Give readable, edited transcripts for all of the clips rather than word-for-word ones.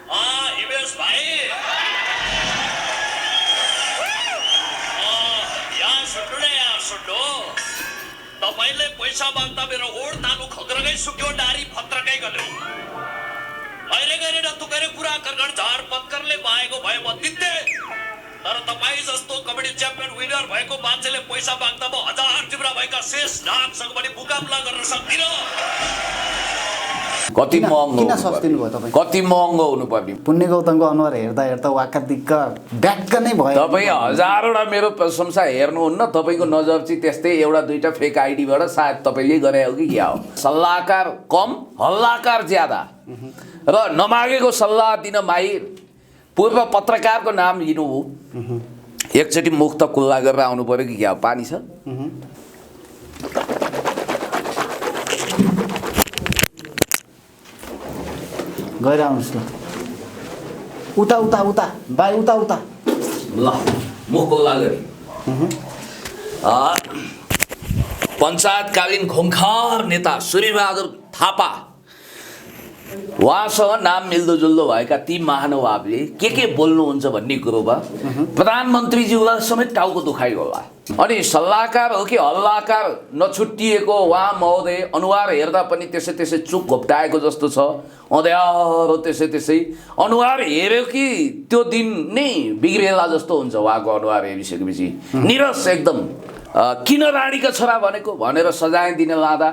हिमेश भाइ यहाँ सुन्नु तपाईँले पैसा माग्दा मेरो ओड तालु खग्रगै सुक्यो डारी फत्रकै गल्यो अहिले गरेर तुकेर कुरा करगण झार पत्करले पाएको भए म दिन्थे तर तपाईँ जस्तो कबड्डी च्याम्पियन विनर भएको मान्छेले पैसा माग्दा म हजार जिब्रा भएका शेष नागसँग पनि मुकाबला गर्न सक्दिनँ। कति महँगो किन सस्तिनु भयो तपाईँ? कति महँगो हुनुपर्ने? पुण्य गौतमको अनुहार हेर्दा हेर्दा वाक्क दिक्क ब्याक्क नै भयो। तपाईँ हजारवटा मेरो प्रशंसा हेर्नुहुन्न, तपाईँको नजर चाहिँ त्यस्तै एउटा दुईटा फेक आइडीबाट सायद तपाईँले गरे हो कि क्या हो। सल्लाहकार कम हल्लाकार ज्यादा र नमागेको सल्लाह दिन माहिर पूर्व पत्रकारको नाम लिनु हो। एकचोटि मुख त खुल्ला गरेर आउनु पर्यो कि क्या हो। पानी छ? गएर आउनुहोस् ल। उता उता उता बाई उता उता ल मुख खुल्ला गरी पञ्चायतकालीन खुङ्खार नेता सूर्यबहादुर थापा उहाँसँग नाम मिल्दोजुल्दो भएका ती महानुभावले के बोल्नुहुन्छ भन्ने कुरोमा प्रधानमन्त्रीज्यूलाई समेत टाउको दुखाइ होला। अनि सल्लाहकार हो कि हल्लाकार नछुट्टिएको उहाँ महोदय अनुहार हेर्दा पनि त्यसै चुक घोप्टाएको जस्तो छ। अँध्यारो त्यसै अनुहार हेऱ्यो कि त्यो दिन नै बिग्रेला जस्तो हुन्छ उहाँको अनुहार हेरिसकेपछि। निरस एकदम किन रानीका छोरा भनेको भनेर सजाय दिन लाँदा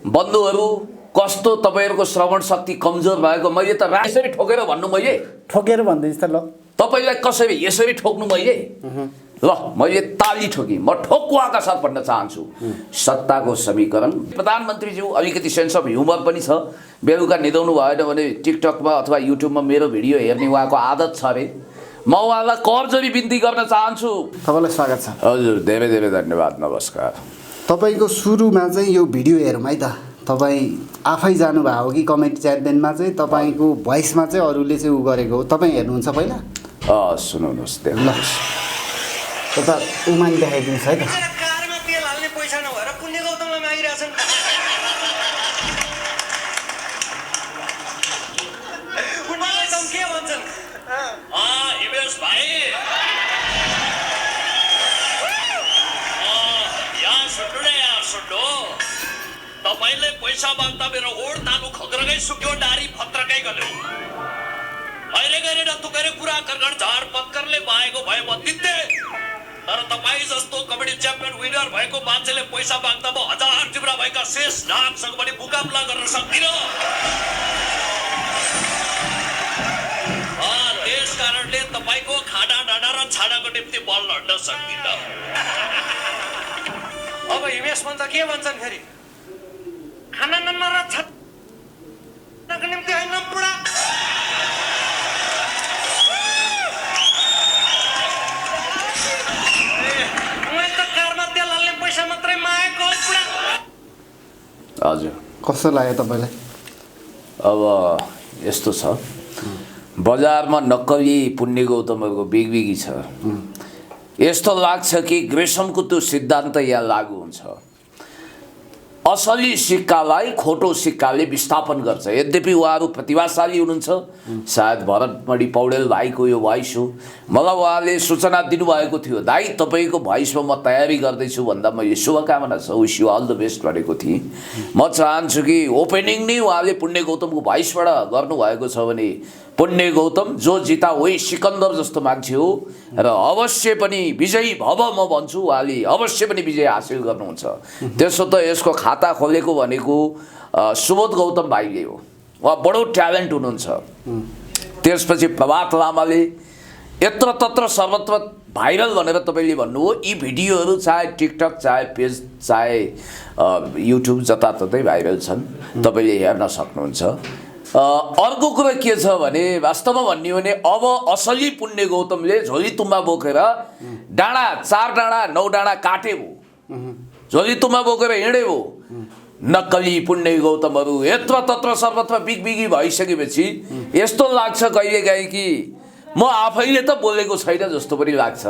बन्धुहरू कस्तो तपाईँहरूको श्रवण शक्ति कमजोर भएको। मैले त यसरी ठोकेर भन्नु, मैले ठोकेर भन्दैछ त ल। तपाईँलाई कसरी यसरी ठोक्नु मैले? ल मैले ताली ठोकी, म ठोकुवाका साथ भन्न चाहन्छु। सत्ताको समीकरण प्रधानमन्त्रीज्यू अलिकति सेन्स अफ ह्युमर पनि छ। बेलुका निदाउनु भएन भने टिकटकमा अथवा युट्युबमा मेरो भिडियो हेर्ने उहाँको आदत छ अरे। म उहाँलाई करजोरी बिन्ती गर्न चाहन्छु। तपाईँलाई स्वागत छ। हजुर धेरै धेरै धन्यवाद, नमस्कार। तपाईँको सुरुमा चाहिँ यो भिडियो हेरौँ है त। तपाईँ आफै जानुभएको हो कि कमेडी च्याम्पियनमा चाहिँ तपाईँको भोइसमा चाहिँ अरूले चाहिँ उ गरेको हो। तपाईँ हेर्नुहुन्छ पहिला? सुन्नुहोस् ल तपाईँ उमानी देखाइदिनुहोस् है त। कारमा तेल हाल्ने पैसा नभएर पुण्य गौतमलाई मागिरहेछन्। पुण्य गौतम के भन्छन्? हिमेश भाइ यहाँ सुन्नु तपाईँले पैसा माग्दा मेरो ओड तालु खग्रगै सुक्यो डारी फत्रकै गल्यो अहिले गरेर तुकेर कुरा करगण झार पत्करले पाएको भए म दिन्थे तर तपाईँ जस्तो कबड्डी च्याम्पियन विनर भएको मान्छेले पैसा माग्दा म हजार जिब्रा भएका शेष नागसँग पनि मुकाबला गर्न सक्दिनँ। त्यस कारणले तपाईँको खाना डाँडा र छाडाको निम्ति बल लड्न सक्दिनँ। अब हिमेश भन्छ के भन्छन् फेरि? खाना नन्ना र छाडाको निम्ति होइन बुढा। हजुर कस्तो लाग्यो तपाईँलाई? अब यस्तो छ, बजारमा नक्कली पुण्य गौतमहरूको बिगबिगी छ। यस्तो लाग्छ कि ग्रेसमको त्यो सिद्धान्त यहाँ लागू हुन्छ। असली सिक्कालाई खोटो सिक्काले विस्थापन गर्छ। यद्यपि उहाँहरू प्रतिभाशाली हुनुहुन्छ। सायद भरतमणि पौडेल भाइको यो भोइस हो। मलाई उहाँले सूचना दिनुभएको थियो, दाइ तपाईँको भोइसमा म तयारी गर्दैछु भन्दा मैले शुभकामना छ, wish you all the best भनेको थिएँ। म चाहन्छु कि ओपनिङ नै उहाँले पुण्य गौतमको भोइसबाट गर्नुभएको छ भने पुण्य गौतम जो जिता वही सिकन्दर जस्तो मान्छे हो र अवश्य पनि विजयी भव म भन्छु। उहाँले अवश्य पनि विजय हासिल गर्नुहुन्छ। त्यसो त यसको खाता खोलेको भनेको सुबोध गौतम भाइले हो। उहाँ बडो ट्यालेन्ट हुनुहुन्छ। त्यसपछि प्रभात लामाले यत्र तत्र सर्वत्र भाइरल भनेर तपाईँले भन्नुभयो। यी भिडियोहरू चाहे टिकटक चाहे पेज चाहे युट्युब जताततै भाइरल छन्, तपाईँले हेर्न सक्नुहुन्छ। अर्को कुरा के छ भने वास्तवमा भन्ने हो भने अब असली पुण्य गौतमले झोली तुम्बा बोकेर डाँडा 4 डाँडा 9 डाँडा काटे भो, झोली तुम्बा बोकेर हिँडे भो। नक्कली पुण्य गौतमहरू यत्र तत्र सर्वत्र बिगबिगी भइसकेपछि यस्तो लाग्छ कहिलेकाहीँ कि म आफैले त बोलेको छैन जस्तो पनि लाग्छ।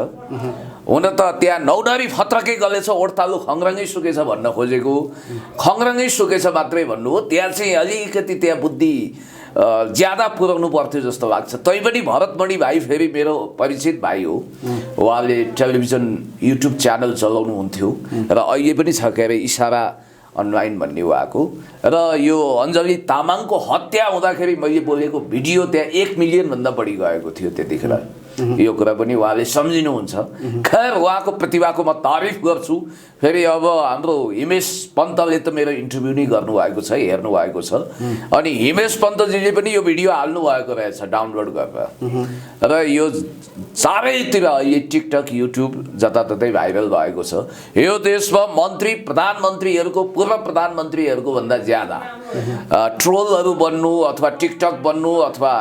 हुन त त्यहाँ नौडारी फत्रकै गलेछ, ओडतालु खङ्ग्रङै सुकेछ भन्न खोजेको। खङ्ग्रङै सुकेछ मात्रै भन्नु हो, त्यहाँ चाहिँ अलिकति त्यहाँ बुद्धि ज्यादा पुर्याउनु पर्थ्यो जस्तो लाग्छ। तैपनि भरतमणि भाइ फेरि मेरो परिचित भाइ हो, उहाँले टेलिभिजन युट्युब च्यानल चलाउनुहुन्थ्यो र अहिले पनि छ के अरे इसारा अनलाइन भन्ने उहाँको। र यो अञ्जली तामाङको हत्या हुँदाखेरि मैले बोलेको भिडियो त्यहाँ 1 मिलियनभन्दा बढी गएको थियो त्यतिखेर। यो कुरा पनि उहाँले सम्झिनुहुन्छ। खैर उहाँको प्रतिभाको म तारिफ गर्छु। फेरि अब हाम्रो हिमेश पन्तले त मेरो इन्टरभ्यू नै गर्नुभएको छ, हेर्नु भएको छ। अनि हिमेश पन्तजीले पनि यो भिडियो हाल्नु भएको रहेछ डाउनलोड गरेर। र यो चारैतिर अहिले टिकटक युट्युब जताततै भाइरल भएको छ। यो देशमा मन्त्री प्रधानमन्त्रीहरूको पूर्व प्रधानमन्त्रीहरूको भन्दा ज्यादा ट्रोलहरू बन्नु अथवा टिकटक बन्नु अथवा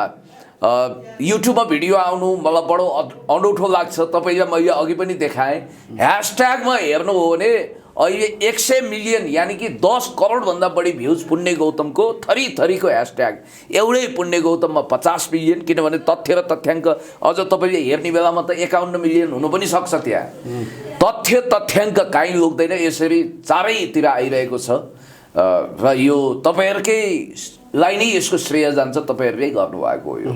युट्युबमा भिडियो आउनु मलाई बडो अनौठो लाग्छ। तपाईँलाई मैले अघि पनि देखाएँ, ह्यासट्यागमा हेर्नु हो भने अहिले 100 मिलियन यानि कि 10 करोडभन्दा बढी भ्युज पुण्य गौतमको थरी थरीको ह्यासट्याग। एउटै पुण्य गौतममा 50 मिलियन, किनभने तथ्य र तथ्याङ्क अझ तपाईँले हेर्ने बेलामा त 51 मिलियन हुनु पनि सक्छ। त्यहाँ तथ्य तथ्याङ्क काहीँ लोक्दैन, यसरी चारैतिर आइरहेको छ। र यो तपाईँहरूकैलाई नै यसको श्रेय जान्छ, तपाईँहरूले गर्नुभएको हो। यो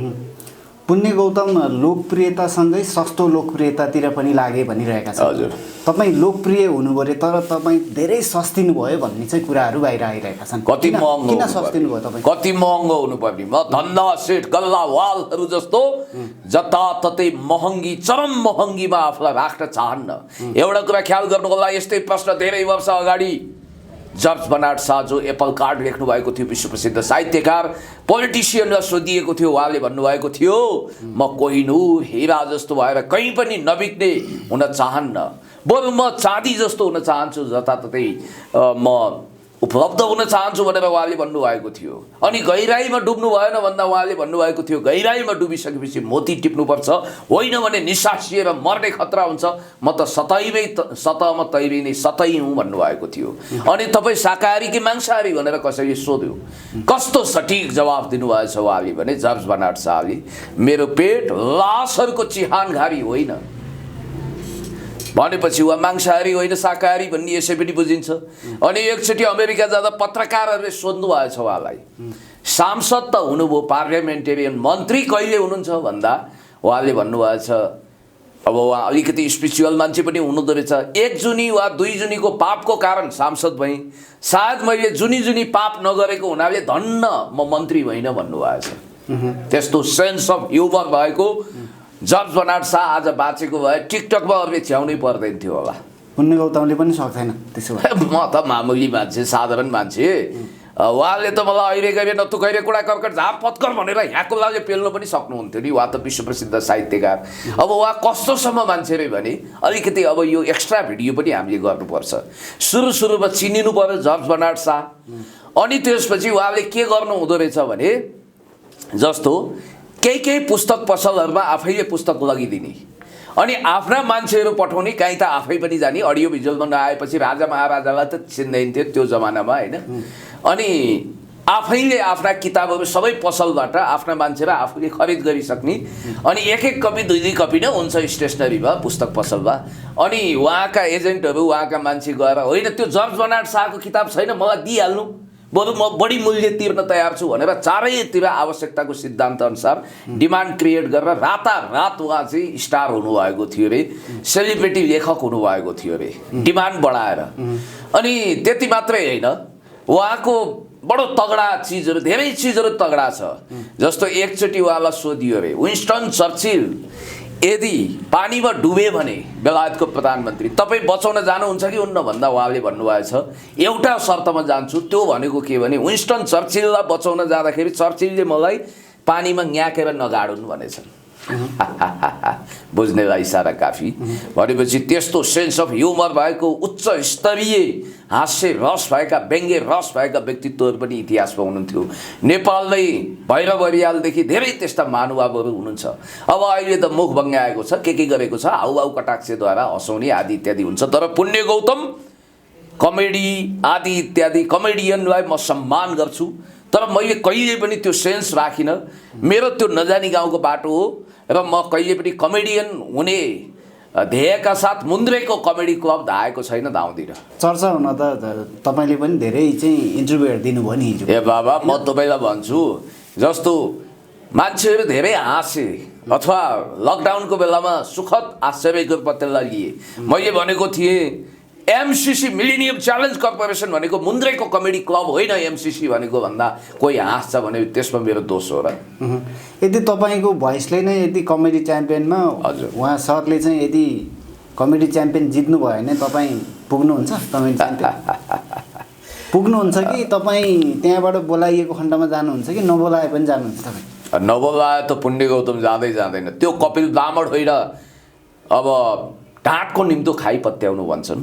पुण्य गौतम लोकप्रियतासँगै सस्तो लोकप्रियतातिर पनि लागे भनिरहेका छन्। हजुर, तपाईँ लोकप्रिय हुनुभयो तर तपाईँ धेरै सस्तिनु भयो भन्ने चाहिँ कुराहरू बाहिर आइरहेका छन्। कति महँगो, किन सस्तिनु भयो तपाईँ? कति महँगो हुनुपर्ने? म धन्दा सेठ गल्लावालहरू जस्तो जताततै महँगी चरम महँगीमा आफूलाई राख्न चाहन्न। एउटा कुरा ख्याल गर्नु होला, यस्तै प्रश्न धेरै वर्ष अगाडि जर्ज बर्नार्ड शाह जो एप्पल कार्ड लेख्नु भएको थियो, विश्व प्रसिद्ध साहित्यकार पोलिटिसियनलाई सोधिएको थियो। उहाँले भन्नुभएको थियो, म कोहिनूर हिरा जस्तो भएर कहीँ पनि नबिग्ने हुन चाहन्न, बरु म चाँदी जस्तो हुन चाहन्छु, जताततै म उपलब्ध हुन चाहन्छु भनेर उहाँले भन्नुभएको थियो। अनि गहिराईमा डुब्नु भएन भन्दा उहाँले भन्नुभएको थियो, गहिराईमा डुबिसकेपछि मोती टिप्नुपर्छ, होइन भने निसासिएर मर्ने खतरा हुन्छ। म त सतहमा तैरी नै सतै हुँ भन्नुभएको थियो। अनि तपाईँ शाकाहारी कि मांसाहारी भनेर कसैले सोध्यो, कस्तो सठिक जवाफ दिनुभएछ उहाँले भने, जर्ज बर्नार्ड शाहले, मेरो पेट लासहरूको चिहानघारी होइन भनेपछि उहाँ मांसाहारी होइन शाकाहारी भन्ने यसै पनि बुझिन्छ। अनि एकचोटि अमेरिका जाँदा पत्रकारहरूले सोध्नु भएछ उहाँलाई, सांसद त हुनुभयो, पार्लियामेन्टेरियन मन्त्री कहिले हुनुहुन्छ भन्दा उहाँले भन्नुभएछ, अब उहाँ अलिकति स्पिरिचुअल मान्छे पनि हुनुहुँदो रहेछ, 1 जुनी वा 2 जुनीको पापको कारण सांसद भएँ, सायद मैले जुनी पाप नगरेको हुनाले धन्न म मन्त्री भइनँ भन्नुभएछ। त्यस्तो सेन्स अफ ह्युमर भएको जर्ज बर्नार्ड शाह आज बाँचेको भए टिकटकमा अरूले छ्याउनै पर्दैन थियो होला। पुण्य गौतमले पनि सक्दैन त्यसो भए। म त मामुली मान्छे, साधारण मान्छे। उहाँले त मलाई अहिले गएर नतुकैरे कुरा कर्कट झाप पत्कर भनेर यहाँको लागि पेल्नु पनि सक्नुहुन्थ्यो नि। उहाँ त विश्व प्रसिद्ध साहित्यकार। अब उहाँ कस्तोसम्म मान्छे रे भने अलिकति अब यो एक्स्ट्रा भिडियो पनि हामीले गर्नुपर्छ। सुरुमा चिनिनु पर्यो जर्ज बर्नार्ड शाह। अनि त्यसपछि उहाँले के गर्नु हुँदो रहेछ भने, जस्तो केही पुस्तक पसलहरूमा आफैले पुस्तक लगिदिने, अनि आफ्ना मान्छेहरू पठाउने, कहीँ त आफै पनि जाने। अडियो भिजुअलमा नआएपछि राजा महाराजालाई त चिन्दैन थियो त्यो जमानामा, होइन? अनि आफैले आफ्ना किताबहरू सबै पसलबाट आफ्ना मान्छेलाई आफूले खरिद गरिसक्ने। अनि एक कपी 2 कपी नै हुन्छ स्टेसनरीमा, पुस्तक पसलमा। अनि उहाँका एजेन्टहरू, उहाँका मान्छे गएर, होइन त्यो जर्ज बर्नार्ड शाहको किताब छैन, मलाई दिइहाल्नु, बरु म बढी मूल्य तिर्न तयार छु भनेर चारैतिर आवश्यकताको सिद्धान्त अनुसार डिमान्ड क्रिएट गरेर रातारात उहाँ चाहिँ स्टार हुनुभएको थियो अरे, सेलिब्रिटी लेखक हुनुभएको थियो अरे, डिमान्ड बढाएर। अनि त्यति मात्रै होइन, उहाँको बडो तगडा चिजहरू, धेरै चिजहरू तगडा छ। जस्तो एकचोटि उहाँलाई सोधियो अरे, विन्स्टन चर्चिल यदि पानीमा डुबे भने बेलायतको प्रधानमन्त्री, तपाईँ बचाउन जानुहुन्छ कि हुन्न भन्दा उहाँले भन्नुभएछ, एउटा शर्तमा जान्छु, त्यो भनेको के भने विन्स्टन चर्चिललाई बचाउन जाँदाखेरि चर्चिलले मलाई पानीमा न्याकेर नगाडुन् भनेछन्। बुझ्नेलाई इसारा काफी। भनेपछि त्यस्तो सेन्स अफ ह्युमर भएको, उच्च स्तरीय हास्य रस भएका, व्यङ्ग्य रस भएका व्यक्तित्वहरू पनि इतिहासमा हुनुहुन्थ्यो। नेपालमै भैरव बरियालदेखि धेरै त्यस्ता महानुभावहरू हुनुहुन्छ। अब अहिले त मुख भङ्ग्याएको छ, के गरेको छ, हाउभाउ कटाक्षद्वारा हँसाउने आदि इत्यादि हुन्छ। तर पुण्य गौतम कमेडी आदि इत्यादि कमेडियनलाई म सम्मान गर्छु, तर मैले कहिले पनि त्यो सेन्स राखिनँ। मेरो त्यो नजानी गाउँको बाटो हो र म कहिले पनि कमेडियन हुने ध्येयका साथ मुन्द्रेको कमेडी क्लब धाएको छैन, धाउँदिनँ। चर्चा हुन त तपाईँले पनि धेरै चाहिँ इन्टरभ्यूहरू दिनुभयो नि हिजो। ए बाबा, म तपाईँलाई भन्छु, जस्तो मान्छेहरू धेरै हाँसे अथवा लकडाउनको बेलामा सुखद आश्चर्यको पत्ता लिए। मैले भनेको थिएँ एमसिसी मिलेनियम च्यालेन्ज कर्पोरेसन भनेको मुन्द्रेको कमेडी क्लब होइन, एमसिसी भनेको भन्दा कोही हाँस्छ भने त्यसमा मेरो दोष हो र। यदि तपाईँको भोइसले नै यदि कमेडी च्याम्पियनमा हजुर उहाँ सरले चाहिँ यदि कमेडी च्याम्पियन जित्नु भयो भने तपाईँ पुग्नुहुन्छ कमेडी च्याम्पियन पुग्नुहुन्छ कि तपाईँ त्यहाँबाट बोलाइएको खण्डमा जानुहुन्छ कि नबोलाए पनि जानुहुन्छ तपाईँ? नबोलाए त पुण्य गौतम जाँदै जाँदैन, त्यो कपिल ब्राह्मण होइन। अब ढाँटको निम्तो खाइ पत्याउनु भन्छन्।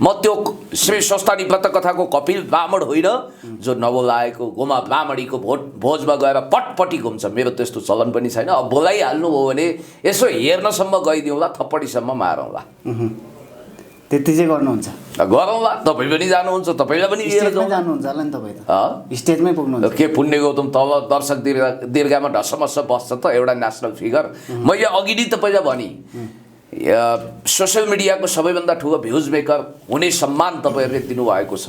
म त्यो श्री स्वस्थानी व्रत कथाको कपिल ब्राह्मण होइन जो नबोलाएको गोमा ब्राह्मणीको भोजमा गएर पटपटी घुम्छ। मेरो त्यस्तो चलन पनि छैन। अब बोलाइहाल्नु भयो भने यसो हेर्नसम्म गइदिउँला, थप्पडीसम्म मारौँला, त्यति चाहिँ गर्नुहुन्छ? गरौँला। तपाईँ पनि जानुहुन्छ, तपाईँलाई पनि लिएर जानुहुन्छ होला नि तपाईँ त स्टेजमै पुग्नुहुन्छ। के पुण्य गौतम तल दर्शक दीर्घामा ढसमस बस्छ त एउटा नेसनल फिगर। मैले अघि नै तपाईँलाई भने सोसियल मिडियाको सबैभन्दा ठुलो भ्युज मेकर हुने सम्मान तपाईँहरूले दिनुभएको छ।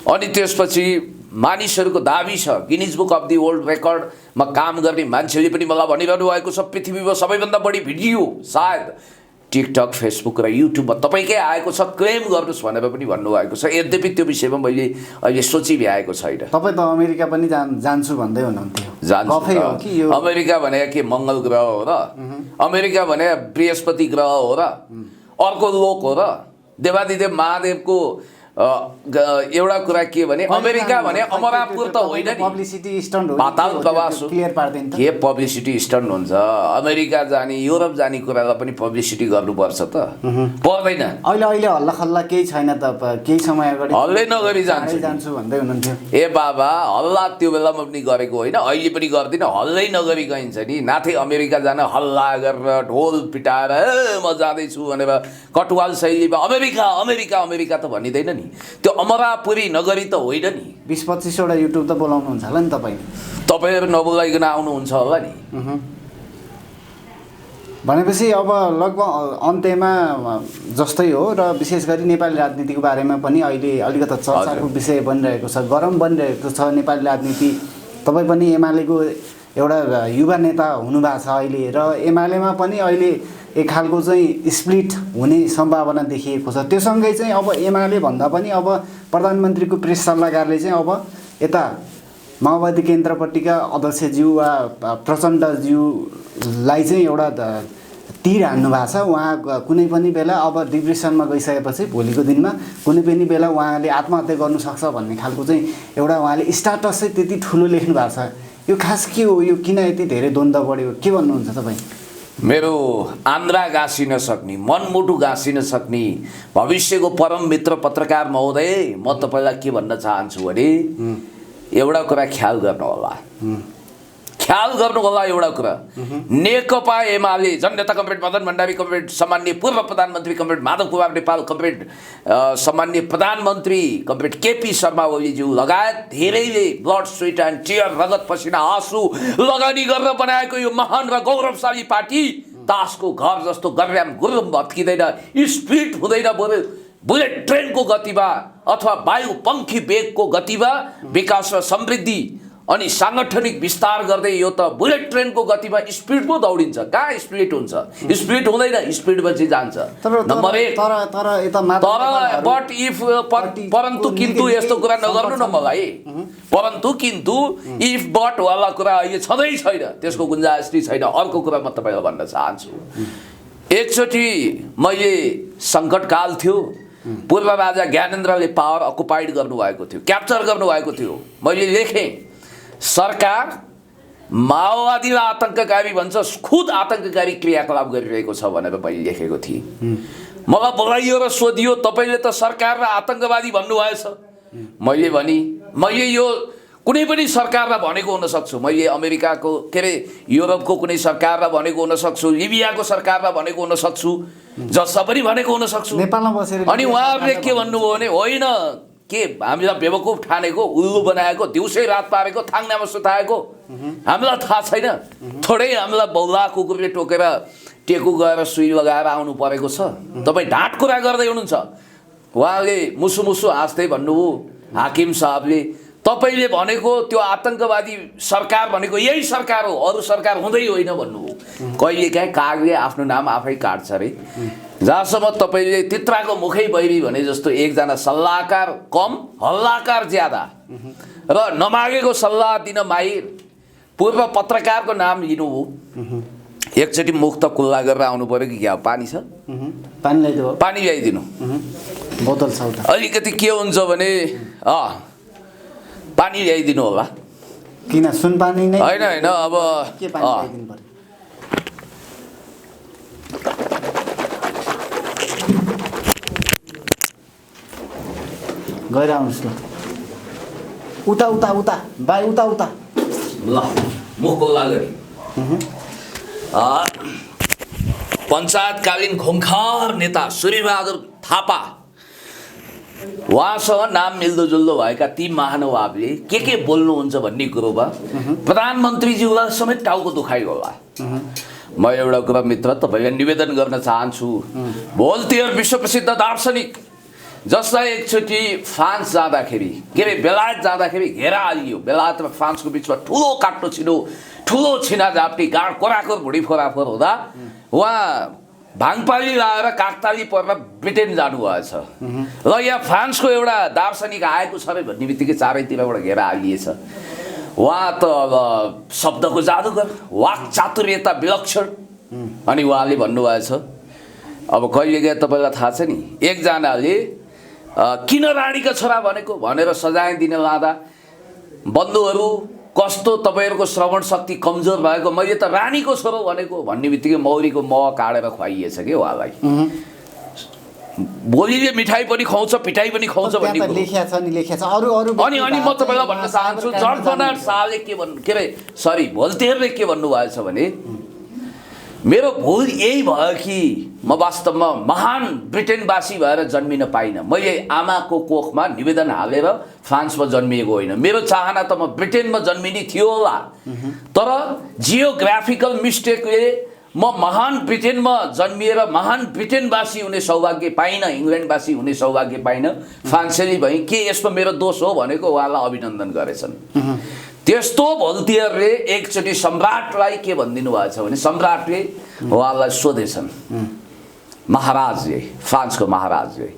अनि त्यसपछि मानिसहरूको दाबी छ, Guinness book of the world रेकर्डमा काम गर्ने मान्छेले पनि मलाई भनिरहनु भएको छ पृथ्वीमा सबैभन्दा बढी भिडियो सायद टिकटक, फेसबुक र युट्युबमा तपाईँकै आएको छ, क्लेम गर्नुहोस् भनेर पनि भन्नुभएको छ। यद्यपि त्यो विषयमा मैले अहिले सोचिभ्याएको छैन। तपाईँ त अमेरिका पनि जान्छु भन्दै हुनुहुन्थ्यो। जान्छु। अमेरिका भने के मंगल ग्रह हो र? अमेरिका भने बृहस्पति ग्रह हो र? अर्को लोक हो र? देवादिदेव महादेवको एउटा कुरा के भने अमेरिका भने अमरापुर त होइन नि, पब्लिसिटी स्टन्ट हो, पाताल प्रवास हो। क्लियर पार्दैन के पब्लिसिटी स्टन्ट हुन्छ? अमेरिका जाने युरोप जाने कुरालाई पनि पब्लिसिटी गर्नुपर्छ त? पर्दैन। अहिले हल्ला खल्ला केही छैन त? केही समय अगाडि हल्लै नगरी जान्छु भन्दै हुनुहुन्थ्यो। ए बाबा, हल्ला त्यो बेलामा पनि गरेको होइन, अहिले पनि गर्दिनँ। हल्लै नगरी गइन्छ नि। नाथे अमेरिका जान हल्ला गरेर ढोल पिटाएर म जाँदैछु भनेर कटुवाल शैलीमा अमेरिका अमेरिका अमेरिका त भनिँदैन नि। त्यो अमरापुरी नगरी त होइन नि। 20-25 वटा युट्युब त बोलाउनुहुन्छ होला नि तपाईँ? तपाईँहरू नबोलाइकन आउनुहुन्छ होला नि। भनेपछि अब लगभग अन्त्यमा जस्तै हो र विशेष गरी नेपाली राजनीतिको बारेमा पनि अहिले अलिकति चर्चाको विषय बनिरहेको छ, गरम बनिरहेको छ नेपाली राजनीति। तपाईँ पनि एमालेको एउटा युवा नेता हुनुभएको छ अहिले र एमालेमा पनि अहिले एक खालको चाहिँ स्प्लिट हुने सम्भावना देखिएको छ। त्योसँगै चाहिँ अब एमाले भन्दा पनि अब प्रधानमन्त्रीको प्रेस सल्लाहकारले चाहिँ अब यता माओवादी केन्द्रपट्टिका अध्यक्षज्यू वा प्रचण्डज्यूलाई चाहिँ एउटा तीर हान्नु भएको छ। उहाँ कुनै पनि बेला अब डिप्रेसनमा गइसकेपछि भोलिको दिनमा कुनै पनि बेला उहाँले आत्महत्या गर्नुसक्छ भन्ने खालको चाहिँ एउटा उहाँले स्टाटस चाहिँ त्यति ठुलो लेख्नु भएको छ। यो खास के हो? यो किन यति धेरै द्वन्द्व बढ्यो? के भन्नुहुन्छ तपाईँ? मेरो आन्द्रा गाँसिन सक्ने, मनमुटु गाँसिन सक्ने भविष्यको परम मित्र पत्रकार महोदय, म तपाईँलाई के भन्न चाहन्छु भने एउटा कुरा ख्याल गर्नु होला, एउटा कुरा। नेकपा एमाले जननेता कमरेड मदन भण्डारी कमरेड सम्माननीय पूर्व प्रधानमन्त्री कमरेड माधव कुमार नेपाल कमरेड सम्माननीय प्रधानमन्त्री कमरेड केपी शर्मा ओलीज्यू लगायत धेरैले ब्लड स्वेट एन्ड टियर, रगत पसिना आँसु लगानी गरेर बनाएको यो महान र गौरवशाली पार्टी तासको घर जस्तो गर्याम गुरुम भत्किँदैन, स्पिड हुँदैन। बुलेट ट्रेनको गतिमा अथवा वायुपङ्खी वेगको गतिमा विकास र समृद्धि अनि साङ्गठनिक विस्तार गर्दै यो त बुलेट ट्रेनको गतिमा स्पिडमा दौडिन्छ। कहाँ स्पिड हुन्छ? स्पिड हुँदैन, स्पिडपछि जान्छ। बट इफ परन्तु किन्तु यस्तो कुरा नगर्नु न मलाई। परन्तु किन्तु इफ बट वाला कुरा अहिले छँदै छैन, त्यसको गुन्जाइस छैन। अर्को कुरा म तपाईँलाई भन्न चाहन्छु, एकचोटि मैले सङ्कटकाल थियो, पूर्व राजा ज्ञानेन्द्रले पावर अकुपाइड गर्नुभएको थियो, क्याप्चर गर्नुभएको थियो। मैले लेखेँ सरकार माओवादीलाई आतङ्ककारी भन्छ, खुद आतङ्ककारी क्रियाकलाप गरिरहेको छ भनेर मैले लेखेको थिएँ। मलाई बोलाइयो र सोधियो तपाईँले त सरकारलाई आतङ्कवादी भन्नुभएछ। मैले भने मैले यो कुनै पनि सरकारलाई भनेको हुन सक्छु, मैले अमेरिकाको के अरे युरोपको कुनै सरकारलाई भनेको हुन सक्छु, लिबियाको सरकारलाई भनेको हुन सक्छु, जसलाई पनि भनेको हुन सक्छु। नेपालमा बसेर अनि उहाँहरूले के भन्नुभयो भने होइन के हामीलाई बेवकुफ ठानेको, उल्लु बनाएको, दिउँसै रात पारेको, थाङ्नामा सुताएको हामीलाई थाहा छैन? थोरै हामीलाई बौला कुकुरले टोकेर टेकु गएर सुई लगाएर आउनु परेको छ? तपाईँ ढाँट कुरा गर्दै हुनुहुन्छ। उहाँले मुसु मुसु हाँस्दै भन्नुभयो हाकिम साहबले, तपाईँले भनेको त्यो आतङ्कवादी सरकार भनेको यही सरकार हो, अरू सरकार हुँदै होइन भन्नुभयो। कहिलेकाहीँ कागले आफ्नो नाम आफै काट्छ अरे। जहाँसम्म तपाईँले तित्राको मुखै बैरी भने जस्तो एकजना सल्लाहकार कम हल्लाकार ज्यादा र नमागेको सल्लाह दिन माहिर पूर्व पत्रकारको नाम लिनुभयो। एकचोटि मुख त कुल्ला गरेर आउनु पर्यो कि क्या? पानी छ? पानी ल्याइदिनु। पानी ल्याइदिनु। बोतल छ उता। अलिकति के हुन्छ भने पानी ल्याइदिनु होला। किन सुन पानी नै? होइन होइन, अब के पानी ल्याइदिनु पर्यो? गएर आउनुहोस् ल। उता उता उता भाइ, उता उता ल। मुख कुल्ला गरी पञ्चायतकालीन खुङ्खार नेता सूर्यबहादुर थापा, उहाँसँग नाम मिल्दोजुल्दो भएका ती महानुभावले के बोल्नुहुन्छ भन्ने कुरोमा प्रधानमन्त्रीज्यूलाई समेत टाउको दुखाइ होला। म एउटा कुरा मित्र तपाईँलाई निवेदन गर्न चाहन्छु। भोल्टियर विश्वप्रसिद्ध दार्शनिक जसलाई एकचोटि फ्रान्स जाँदाखेरि के अरे बेलायत जाँदाखेरि घेरा हालियो। बेलायत र फ्रान्सको बिचमा ठुलो काट्टो छिनो, ठुलो छिना झाप्टी, गाड कोराकोर भुँडी फोराफोर हुँदा उहाँ भाङपाली लाएर काकताली परेर ब्रिटेन जानुभएछ। र यहाँ फ्रान्सको एउटा दार्शनिक आएको छ अरे भन्ने बित्तिकै चारैतिरबाट घेरा हालिएछ। उहाँ त अब शब्दको जादुगर, वाक चातुर्यता विलक्षण। अनि उहाँले भन्नुभएछ, अब कहिले गए तपाईँलाई थाहा छ नि, एकजनाले किन रानीका छोरा भनेको भनेर सजाय दिन लाँदा बन्धुहरू कस्तो तपाईँहरूको श्रवण शक्ति कमजोर भएको, मैले त रानीको छोरो भनेको भन्ने बित्तिकै मौरीको मह काटेर खुवाइएछ कि उहाँलाई। भोलिले मिठाई पनि खुवाउँछ, पिठाई पनि खुवाउँछ भन्ने अनि म तपाईँलाई भन्न चाहन्छु, जर्ज बर्नार्ड शाहले भोल्टेयरले के भन्नुभएछ भने, मेरो भुल यही भयो कि म वास्तवमा महान ब्रिटेनवासी भएर जन्मिन पाइनँ। मैले आमाको कोखमा निवेदन हालेर फ्रान्समा जन्मिएको होइन। मेरो चाहना त म ब्रिटेनमा जन्मिने थियो होला, तर जियोग्राफिकल मिस्टेकले म महान ब्रिटेनमा जन्मिएर महान ब्रिटेनवासी हुने सौभाग्य पाइनँ, इङ्ल्यान्डवासी हुने सौभाग्य पाइनँ, फ्रान्सेली भएँ। के यसमा मेरो दोष हो भनेको उहाँलाई अभिनन्दन गरेछन्। त्यस्तो भोल्टियरले एकचोटि सम्राटलाई के भनिदिनु भएको छ भने, सम्राटले उहाँलाई सोधेछन्, महाराजले, फ्रान्सको महाराजले,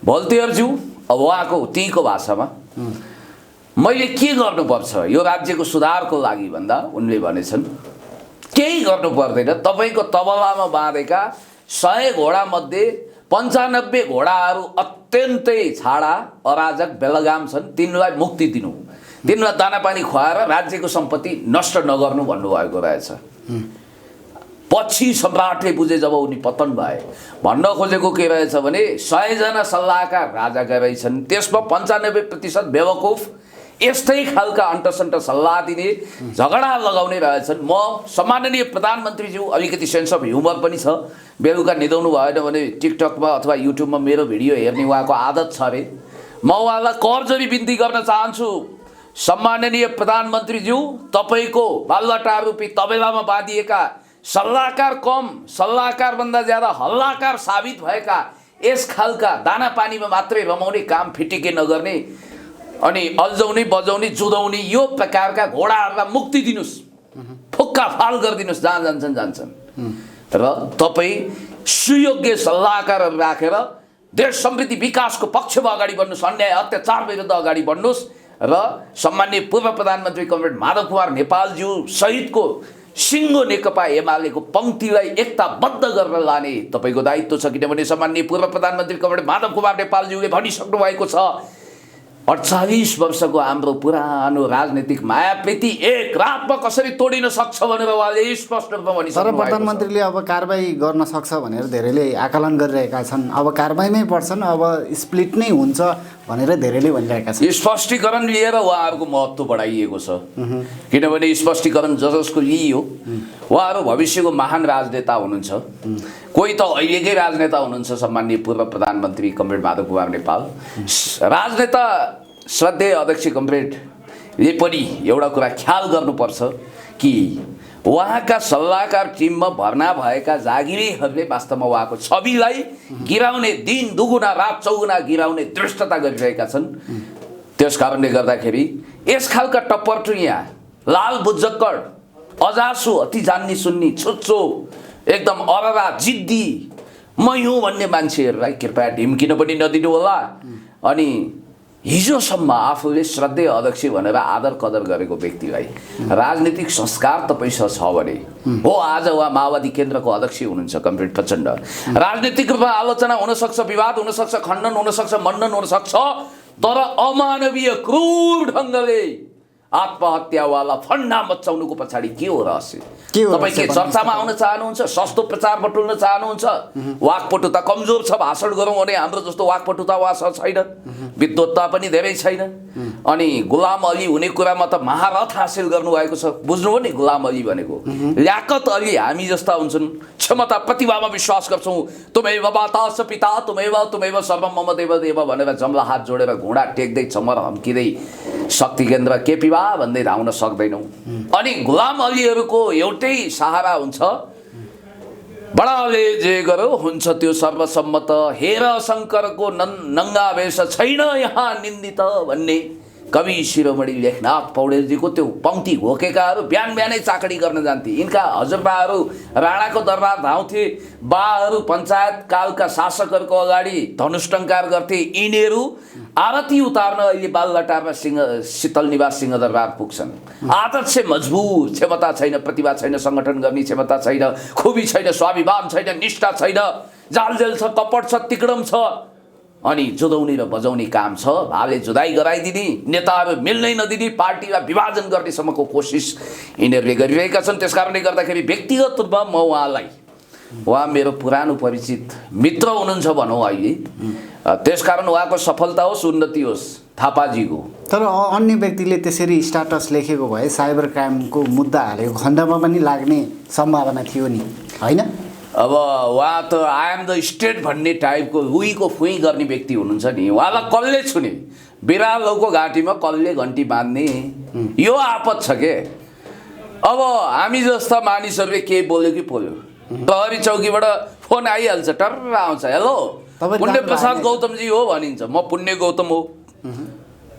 भोल्टियरज्यू अब उहाँको त्यहीँको भाषामा मैले के गर्नुपर्छ यो राज्यको सुधारको लागि भन्दा उनले भनेछन्, केही गर्नु पर्दैन। तपाईँको तबलामा बाँधेका 100 घोडामध्ये 95 घोडाहरू अत्यन्तै छाडा अराजक बेलगाम छन्, तिनलाई मुक्ति दिनु, तिनलाई दानापानी खुवाएर राज्यको सम्पत्ति नष्ट नगर्नु भन्नुभएको रहेछ। पछि सम्राटले बुझे जब उनी पतन भए। भन्न खोजेको के रहेछ भने 100 जना सल्लाहकार राजाका रहेछन्, त्यसमा 95% बेवकुफ, यस्तै खालका अन्टसन्ट सल्लाह दिने, झगडा लगाउने रहेछन्। म सम्माननीय प्रधानमन्त्रीज्यू, अलिकति सेन्स अफ ह्युमर पनि छ, बेलुका निदाउनु भएन भने टिकटकमा अथवा युट्युबमा मेरो भिडियो हेर्ने उहाँको आदत छ अरे। म उहाँलाई करजोरी बिन्ती गर्न चाहन्छु, सम्माननीय प्रधानमन्त्रीज्यू, तपाईँको बालुवाटार रूपी तबेलामा बाँधिएका सल्लाहकार कम, सल्लाहकारभन्दा ज्यादा हल्लाकार साबित भएका यस खालका दानापानीमा मात्रै रमाउने, काम फिटिके नगर्ने अनि अल्झाउने बजाउने जुदाउने यो प्रकारका घोडाहरूलाई मुक्ति दिनुहोस्, फुक्का फाल गरिदिनुहोस्, जहाँ जान्छन् जान्छन्। र तपाईँ सुयोग्य सल्लाहकारहरू राखेर देश समृद्धि विकासको पक्षमा अगाडि बढ्नुहोस्, अन्याय अत्याचार विरुद्ध अगाडि बढ्नुहोस् र सम्माननीय पूर्व प्रधानमन्त्री कमरेड माधव कुमार नेपालज्यू सहितको सिङ्गो नेकपा एमालेको पङ्क्तिलाई एकताबद्ध गरेर लाने तपाईँको दायित्व छ। किनभने सम्माननीय पूर्व प्रधानमन्त्री कमरेड माधव कुमार नेपालज्यूले भनिसक्नु भएको छ, 48 वर्षको हाम्रो पुरानो राजनीतिक मायाप्रीति एक रातमा कसरी तोडिन सक्छ भनेर उहाँले स्पष्ट रूपमा भनिसक्नु भएको छ। प्रधानमन्त्रीले अब कारबाही गर्न सक्छ भनेर धेरैले आकलन गरिरहेका छन्। अब कारबाहीमै पर्छन्, अब स्प्लिट नै हुन्छ भनेर धेरैले भनिरहेका छन्। स्पष्टीकरण लिएर उहाँहरूको महत्त्व बढाइएको छ। किनभने स्पष्टीकरण जसको लिइयो उहाँहरू भविष्यको महान राजनेता हुनुहुन्छ। कोही त अहिलेकै राजनेता हुनुहुन्छ सम्माननीय पूर्व प्रधानमन्त्री कमरेड माधव कुमार नेपाल। राजनेता श्रद्धेय अध्यक्ष कमरेडले पनि एउटा कुरा ख्याल गर्नुपर्छ कि उहाँका सल्लाहकार टिममा भर्ना भएका जागिरीहरूले वास्तवमा उहाँको छविलाई गिराउने, दिन दुगुना रात चौगुना गिराउने दृष्टता गरिरहेका छन्। त्यस कारणले गर्दाखेरि यस खालका टप्परटुइया लाल बुज्जक्कड अजासु अति जान्ने सुन्ने छुच्चो एकदम अररा जिद्दी म हुँ भन्ने मान्छेहरूलाई कृपया ढिम्किन पनि नदिनु होला। अनि हिजोसम्म आफूले श्रद्धेय अध्यक्ष भनेर आदर कदर गरेको व्यक्तिलाई राजनीतिक संस्कार तपाईँसँग छ भने हो आज उहाँ माओवादी केन्द्रको अध्यक्ष हुनुहुन्छ कमरेड प्रचण्ड। राजनीतिक रूपमा आलोचना हुनसक्छ, विवाद हुनसक्छ, खण्डन हुनसक्छ, मण्डन हुनसक्छ, तर अमानवीय क्रूर ढङ्गले आत्महत्यावाला फन्डा मचाउनुको पछाडि के हो रहस्य? तपाईँ के चर्चामा आउन चाहनुहुन्छ? सस्तो प्रचार बटुल्न चाहनुहुन्छ? वाकपटुता कमजोर छ, भाषण गरौँ भने हाम्रो जस्तो वाकपटुता उहाँसँग छैन, विद्वत्ता पनि धेरै छैन। अनि गुलाम अली हुने कुरामा त महारथ हासिल गर्नुभएको छ। बुझ्नुभयो नि गुलाम अली भनेको? ल्याकत अली हामी जस्ता हुन्छन्, क्षमता प्रतिभामा विश्वास गर्छौँ। तुमैव माता स पिता तुमैव सर्वम मम देव देव भनेर जम्ला हात जोडेर घुँडा टेक्दै चमर हम्किँदै शक्ति केन्द्र केपी भन्दै धाउन सक्दैनौँ। अनि गुलाम अलीहरूको एउटै सहारा हुन्छ, बडाले जे गर्यो हुन्छ त्यो सर्वसम्मत, हेर शङ्करको नङ्गा वेश छैन यहाँ निन्दित भन्ने कवि शिरोमणि लेखनाथ पौडेलजीको त्यो पङ्क्ति घोकेकाहरू बिहान बिहानै चाकडी गर्न जान्थे। यिनका हजुरबाहरू राणाको दरबार धाउँथे, बाहरू पञ्चायत कालका शासकहरूको अगाडि धनुष्टङ्कार गर्थे। यिनीहरू आरती उतार्न अहिले बाललटारमा शीतल निवास सिंहदरबार पुग्छन्। आदत चाहिँ मजबुर, क्षमता छैन, प्रतिभा छैन, सङ्गठन गर्ने क्षमता छैन, खुबी छैन, स्वाभिमान छैन, निष्ठा छैन, जालजेल छ, कपट छ, तिकडम छ। अनि जुदाउने र बजाउने काम छ, भाले जुदाई गराइदिने, नेताहरू मिल्नै नदिने, पार्टीलाई विभाजन गर्नेसम्मको कोसिस यिनीहरूले गरिरहेका छन्। त्यस कारणले गर्दाखेरि व्यक्तिगत रूपमा म उहाँ मेरो पुरानो परिचित मित्र हुनुहुन्छ भनौँ अहिले। त्यसकारण उहाँको सफलता होस् उन्नति होस् थापाजीको। तर अन्य व्यक्तिले त्यसरी स्ट्याटस लेखेको भए साइबर क्राइमको मुद्दा हालेको खण्डमा पनि लाग्ने सम्भावना थियो नि, होइन? अब उहाँ त आई एम द स्टेट भन्ने टाइपको रुईको फुइँ गर्ने व्यक्ति हुनुहुन्छ नि। उहाँलाई कसले छुने? बिरालोको घाँटीमा कसले घन्टी बाँध्ने, यो आपत छ के। अब हामी जस्ता मानिसहरूले के बोल्यो कि बोल्यो, प्रहरी चौकीबाट फोन आइहाल्छ, टर्र आउँछ, हेलो पुण्य प्रसाद गौतमजी हो भनिन्छ। म पुण्य गौतम हो,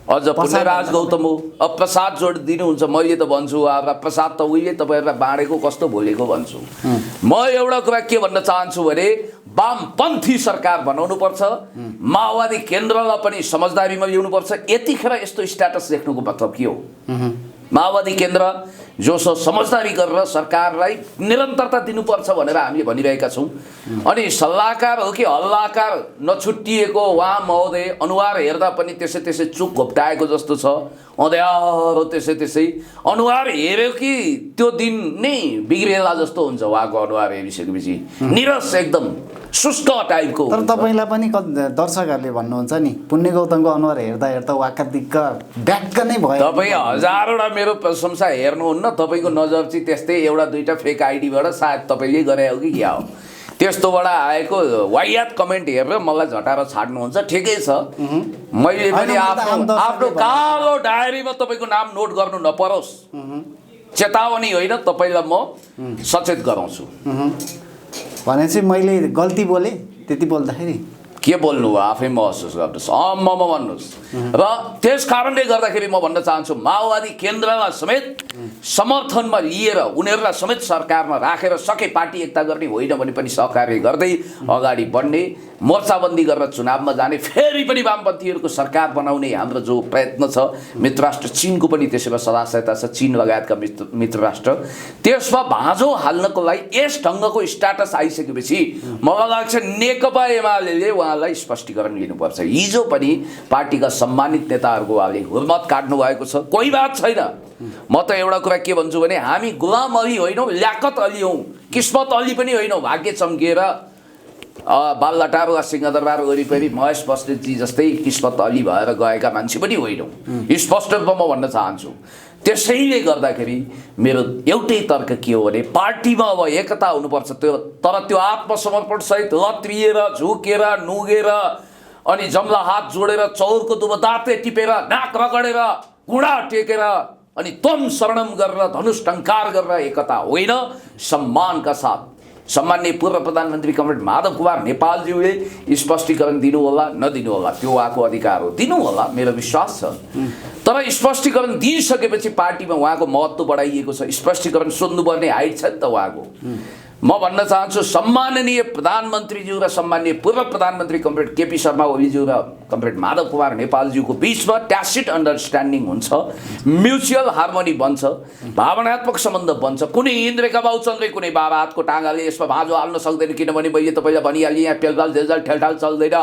अझ पुण्यराज गौतम हो। अब प्रसाद जोड दिनुहुन्छ, मैले त भन्छु अब प्रसाद त उहिले तपाईँहरूलाई बाँडेको कस्तो भोलेको भन्छु। म एउटा कुरा के भन्न चाहन्छु भने वामपन्थी सरकार बनाउनुपर्छ, माओवादी केन्द्रलाई पनि समझदारीमा ल्याउनुपर्छ। यतिखेर यस्तो स्ट्याटस लेख्नुको मतलब के हो? माओवादी केन्द्र जोसो समझदारी गरेर सरकारलाई निरन्तरता दिनुपर्छ भनेर हामीले भनिरहेका छौँ। अनि सल्लाहकार हो कि हल्लाकार नछुट्टिएको उहाँ महोदय अनुहार हेर्दा पनि त्यसै त्यसै चुप घोप्टाएको जस्तो छ, अँध्यारो त्यसै त्यसै अनुहार हेऱ्यो कि त्यो दिन नै बिग्रेला जस्तो हुन्छ उहाँको अनुहार हेरिसकेपछि, निरस एकदम शुष्क टाइपको। तर तपाईँलाई पनि दर्शकहरूले भन्नुहुन्छ नि पुण्य गौतमको अनुहार हेर्दा हेर्दा वाक्क दिक्क ब्याक्क नै भयो। तपाईँ हजारवटा मेरो प्रशंसा हेर्नुहुन्न, तपाईँको नजर चाहिँ त्यस्तै एउटा दुईवटा फेक आइडीबाट सायद तपाईँले गरे हो कि क्या हो, त्यस्तोबाट आएको वाहियात कमेन्ट हेरेर मलाई झटाएर छाड्नुहुन्छ। ठिकै छ, मैले पनि आफ्नो कालो डायरीमा तपाईँको नाम नोट गर्नु नपरोस्, चेतावनी होइन, तपाईँलाई म सचेत गराउँछु। भनेपछि मैले गल्ती बोलेँ त्यति बोल्दाखेरि? के बोल्नु भयो आफै महसुस गर्नुहोस्, म भन्नुहोस्। र त्यस कारणले गर्दाखेरि म भन्न चाहन्छु माओवादी केन्द्रलाई समेत समर्थनमा लिएर उनीहरूलाई समेत सरकारमा राखेर सके पार्टी एकता गर्ने, होइन भने पनि सहकार्य गर्दै अगाडि बढ्ने, मोर्चाबन्दी गरेर चुनावमा जाने, फेरि पनि वामपन्थीहरूको सरकार बनाउने हाम्रो जो प्रयत्न छ। मित्र राष्ट्र चिनको पनि त्यसैमा सदा सहायता छ, चिन लगायतका मित्र राष्ट्र। त्यसमा भाँजो हाल्नको लागि यस ढङ्गको स्ट्याटस आइसकेपछि मलाई लाग्छ नेकपा एमाले उहाँलाई स्पष्टीकरण लिनुपर्छ। हिजो पनि पार्टीका सम्मानित नेताहरूको उहाँले हुर्मत काट्नु भएको छ, कोही बात छैन। म त एउटा कुरा के भन्छु भने हामी गुलाम अली होइनौँ, ल्याकत अली हौँ, किस्मत अली पनि होइनौँ। भाग्य चम्किएर बाललटार वा सिंहदरबार वरिपरि महेश बस्नेतजी जस्तै किस्मत अली भएर गएका मान्छे पनि होइनौँ, स्पष्ट रूपमा म भन्न चाहन्छु। त्यसैले गर्दाखेरि मेरो एउटै तर्क के हो भने पार्टीमा अब एकता हुनुपर्छ, तर त्यो आत्मसमर्पण सहित लत्रिएर झुकेर नुगेर अनि जम्ला हात जोडेर चौरको दुबो दाँते टिपेर नाक रगडेर घुँडा टेकेर अनि तम शरणम गरेर धनुष टङ्कार गरेर एकता होइन, सम्मानका साथ सम्माननीय पूर्व प्रधानमन्त्री कमरेड माधव कुमार नेपालज्यूले स्पष्टीकरण दिनु होला नदिनु होला त्यो उहाँको अधिकार हो, दिनु होला, मेरो विश्वास छ। तर स्पष्टीकरण दिइसकेपछि पार्टीमा उहाँको महत्त्व बढाइएको छ, स्पष्टीकरण सोध्नुपर्ने हाइट छ नि त उहाँको। म भन्न चाहन्छु सम्माननीय प्रधानमन्त्रीज्यू र सम्माननीय पूर्व प्रधानमन्त्री कमरेड केपी शर्मा ओलीज्यू र कमरेड माधव कुमार नेपालज्यूको बिचमा ट्यासिट अन्डरस्ट्यान्डिङ हुन्छ, म्युचुअल हार्मोनी बन्छ, भावनात्मक सम्बन्ध बन्छ। कुनै इन्द्रेका बाउचन्द्रे कुनै बाबा हातको टाँगाले यसमा भाँजो हाल्न सक्दैन, किनभने मैले तपाईँलाई भनिहालेँ यहाँ पेलडाल झेलझाल ठेलठाल चल्दैन।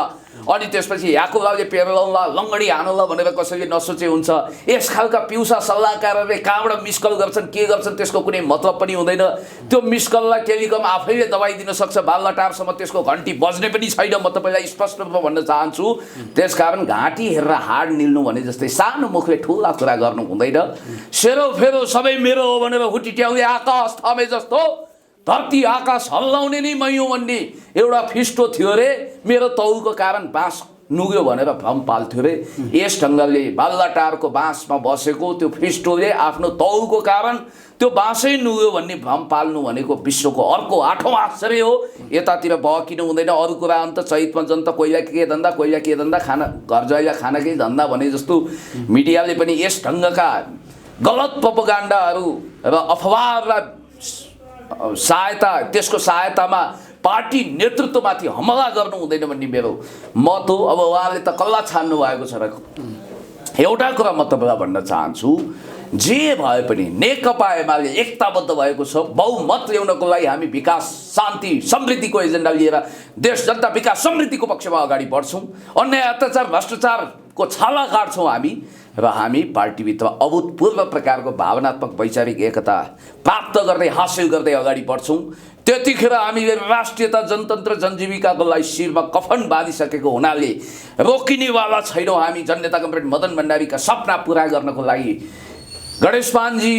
अनि त्यसपछि याकुबले पेरलाउला लङ्गडी हानुला भनेर कसैले नसोचे हुन्छ। यस खालका पिउसा सल्लाहकारहरूले कहाँबाट मिसकल गर्छन् के गर्छन् त्यसको कुनै मतलब पनि हुँदैन। त्यो मिसकललाई टेलिकम आफैले दबाई दिन सक्छ, बाल्लाटारसम्म त्यसको घन्टी बज्ने पनि छैन। म तपाईँलाई स्पष्ट रूपमा भन्न चाहन्छु। त्यसकारण घाँटी हेरेर हाड निल्नु भने जस्तै सानो मुखले ठुला कुरा गर्नु हुँदैन। सेरो फेरो सबै मेरो हो भनेर हुटिट्याउने आकाश थमे जस्तो धरती आकाश हल्लाउने नै मै हो भन्ने एउटा फिस्टो थियो रे। मेरो तौलको कारण बाँस नुग्यो भनेर भ्रम पाल्थ्यो रे। यस ढङ्गले बाल्लाटारको बाँसमा बसेको त्यो फिस्टोले आफ्नो तौलको कारण त्यो बाँसै नुग्यो भन्ने भ्रम पाल्नु भनेको विश्वको अर्को 8औं आश्चर्य हो। यतातिर बहकिनु हुँदैन। अरू कुरा अन्त चैतमा जनता कोइला के धन्दा कोइला के धन्दा खाना घर ज्वाइला खाना केही धन्दा भने जस्तो मिडियाले पनि यस ढङ्गका गलत प्रोपोगन्डाहरू र अफवाहहरूलाई सहायता त्यसको सहायतामा पार्टी नेतृत्वमाथि हमला गर्नु हुँदैन भन्ने मेरो मत हो। अब उहाँले त कल्ला छान्नु भएको छ र एउटा कुरा म तपाईँलाई भन्न चाहन्छु, जे भए पनि नेकपा एमाले एकताबद्ध भएको छ। बहुमत ल्याउनको लागि हामी विकास शान्ति समृद्धिको एजेन्डा लिएर देश जनता विकास समृद्धिको पक्षमा अगाडि बढ्छौँ। अन्याय अत्याचार भ्रष्टाचारको छाला काट्छौँ हामी र हामी पार्टीभित्र अभूतपूर्व प्रकारको भावनात्मक वैचारिक एकता प्राप्त गर्दै हासिल गर्दै अगाडि बढ्छौँ। त्यतिखेर हामीले राष्ट्रियता जनतन्त्र जनजीविकाको लागि शिरमा कफन बाँधिसकेको हुनाले रोकिनेवाला छैनौँ। हामी जननेता कमरेड मदन भण्डारीका सपना पुरा गर्नको लागि गणेशमानजी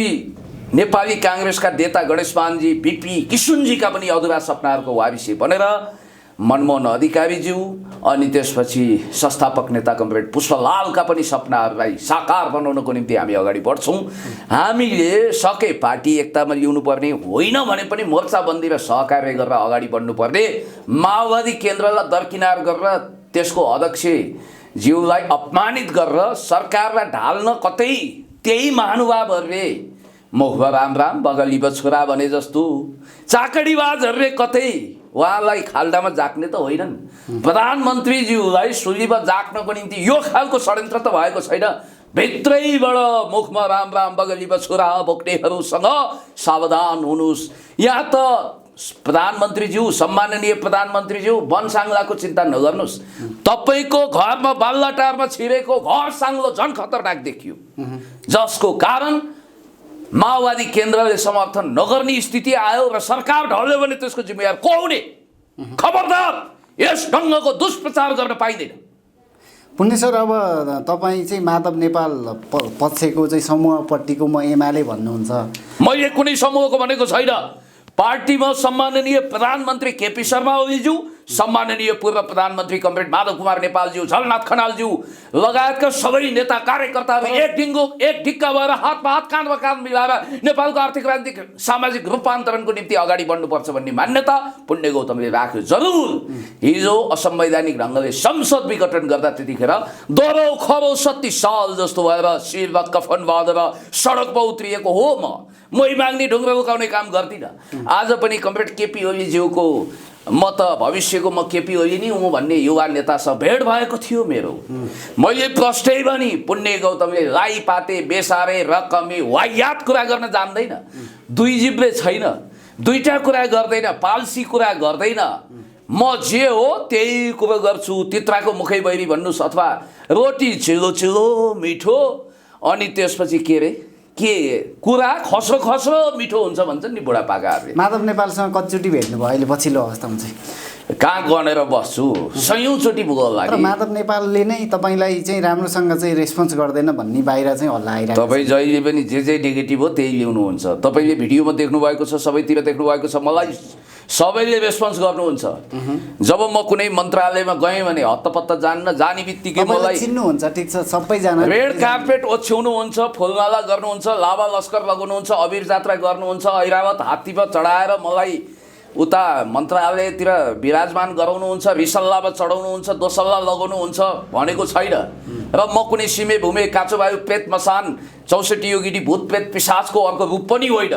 नेपाली काङ्ग्रेसका नेता गणेशमानजी बिपी किशुनजीका पनि अधुरा सपनाहरूको वारिसी बनेर मनमोहन अधिकारीज्यू अनि त्यसपछि संस्थापक नेता कमरेड पुष्पलालका पनि सपनाहरूलाई साकार बनाउनको निम्ति हामी अगाडि बढ्छौँ। हामीले सके पार्टी एकतामा ल्याउनु पर्ने होइन भने पनि मोर्चाबन्दी र सहकार्य गरेर अगाडि बढ्नुपर्ने। माओवादी केन्द्रलाई दरकिनार गरेर त्यसको अध्यक्षज्यूलाई अपमानित गरेर सरकारलाई ढाल्न कतै त्यही महानुभावहरूले महुवा राम बगली छोरा भने जस्तो चाकडीबाजहरूले कतै उहाँलाई खाल्डामा जाक्ने त होइनन्। प्रधानमन्त्रीज्यूलाई सुलीमा जाक्नको निम्ति यो खालको षड्यन्त्र त भएको छैन। भित्रैबाट मुखमा राम बगलीमा छोरा बोक्नेहरूसँग सावधान हुनुहोस्। यहाँ त प्रधानमन्त्रीज्यू सम्माननीय प्रधानमन्त्रीज्यू वनसाङ्लाको चिन्ता नगर्नुहोस्। तपाईँको घरमा बाल्लाटारमा छिरेको घर साङ्लो झन् खतरनाक देखियो, जसको कारण माओवादी केन्द्रले समर्थन नगर्ने स्थिति आयो र सरकार ढल्यो भने त्यसको जिम्मेवार को हुने? खबरदार, यस ढङ्गको दुष्प्रचार गर्न पाइँदैन। पुण्य सर, अब तपाईँ चाहिँ माधव नेपाल पक्षको चाहिँ समूहपट्टिको म एमाले भन्नुहुन्छ। मैले कुनै समूहको भनेको छैन। पार्टीमा सम्माननीय प्रधानमन्त्री केपी शर्मा ओलीज्यू, सम्माननीय पूर्व प्रधानमन्त्री कमरेड माधव कुमार नेपालज्यू, झलनाथ खनालज्यू लगायतका सबै नेता कार्यकर्ताहरू एक ढिक्का भएर हातमा हात काँधमा काँध मिलाएर नेपालको आर्थिक राजनीतिक सामाजिक रूपान्तरणको निम्ति अगाडि बढ्नुपर्छ भन्ने मान्यता पुण्य गौतमले राख्यो। जरुर हिजो असंवैधानिक ढङ्गले संसद विघटन गर्दा त्यतिखेर दोहोरो खरो 37 साल जस्तो भएर शिरमा कफन बाँधेर सडकमा उत्रिएको हो। म माग्ने ढुङ्ग्रो लुकाउने काम गर्दिनँ। आज पनि कमरेड केपी ओलीज्यूको म त भविष्यको म केपी ओली नै हुँ भन्ने युवा नेतासँग भेट भएको थियो मेरो। मैले प्रष्टै भने पुण्य गौतमले लाई पाते बेसारे रकमे वायात कुरा गर्न जान्दैन, दुई जिब्रे छैन, दुईटा कुरा गर्दैन, पाल्सी कुरा गर्दैन। म जे हो त्यही कुरा गर्छु। तित्राको मुखै बैरी भन्नुहोस् अथवा रोटी चिलो चिलो मिठो अनि त्यसपछि के कुरा खस्रो खस्रो मिठो हुन्छ भन्छन् नि बुढापाकाहरूले। माधव नेपालसँग कतिचोटि भेट्नुभयो अहिले पछिल्लो अवस्थामा चाहिँ? कहाँ गनेर बस्छु, सयौँचोटि पुग्न लागि। माधव नेपालले नै तपाईँलाई चाहिँ राम्रोसँग चाहिँ रेस्पोन्स गर्दैन भन्ने बाहिर चाहिँ हल्ला आइरहेको छ। तपाईँ जहिले पनि जे नेगेटिभ हो त्यही ल्याउनुहुन्छ। तपाईँले भिडियोमा देख्नु भएको छ, सबैतिर देख्नु भएको छ, मलाई सबैले रेस्पोन्स गर्नुहुन्छ। जब म कुनै मन्त्रालयमा गएँ भने हत्तपत्त जाने बित्तिकै मलाई चिन्नुहुन्छ। ठिक छ, सबैजना रेड कार्पेट ओछ्याउनुहुन्छ, फुलमाला गर्नुहुन्छ, लाभा लस्कर लगाउनुहुन्छ, अबिर जात्रा गर्नुहुन्छ, ऐरावत हात्तीमा चढाएर मलाई उता मन्त्रालयतिर विराजमान गराउनुहुन्छ, रिसल्लामा चढाउनुहुन्छ, दोसल्ला लगाउनुहुन्छ भनेको छैन। र म कुनै सिमे भूमे काँचो वायु प्रेत मसान 64 योगिनी भूत प्रेत पिशाचको अर्को रूप पनि होइन।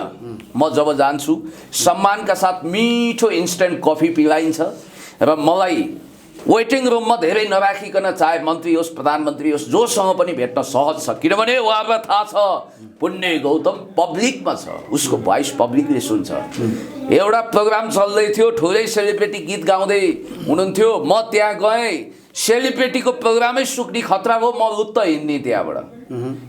म जब जान्छु सम्मानका साथ मिठो इन्स्ट्यान्ट कफी पिलाइन्छ र मलाई वेटिङ रुममा धेरै नराखिकन चाहे मन्त्री होस् प्रधानमन्त्री होस् जोसँग पनि भेट्न सहज छ, किनभने उहाँहरूलाई थाहा छ पुण्य गौतम पब्लिकमा छ, उसको भोइस पब्लिकले सुन्छ। एउटा प्रोग्राम चल्दै थियो, ठुलै सेलिब्रेटी गीत गाउँदै हुनुहुन्थ्यो, म त्यहाँ गएँ, सेलिब्रेटीको प्रोग्रामै सुक्ने खतरा हो, म लुत्त हिँड्ने त्यहाँबाट।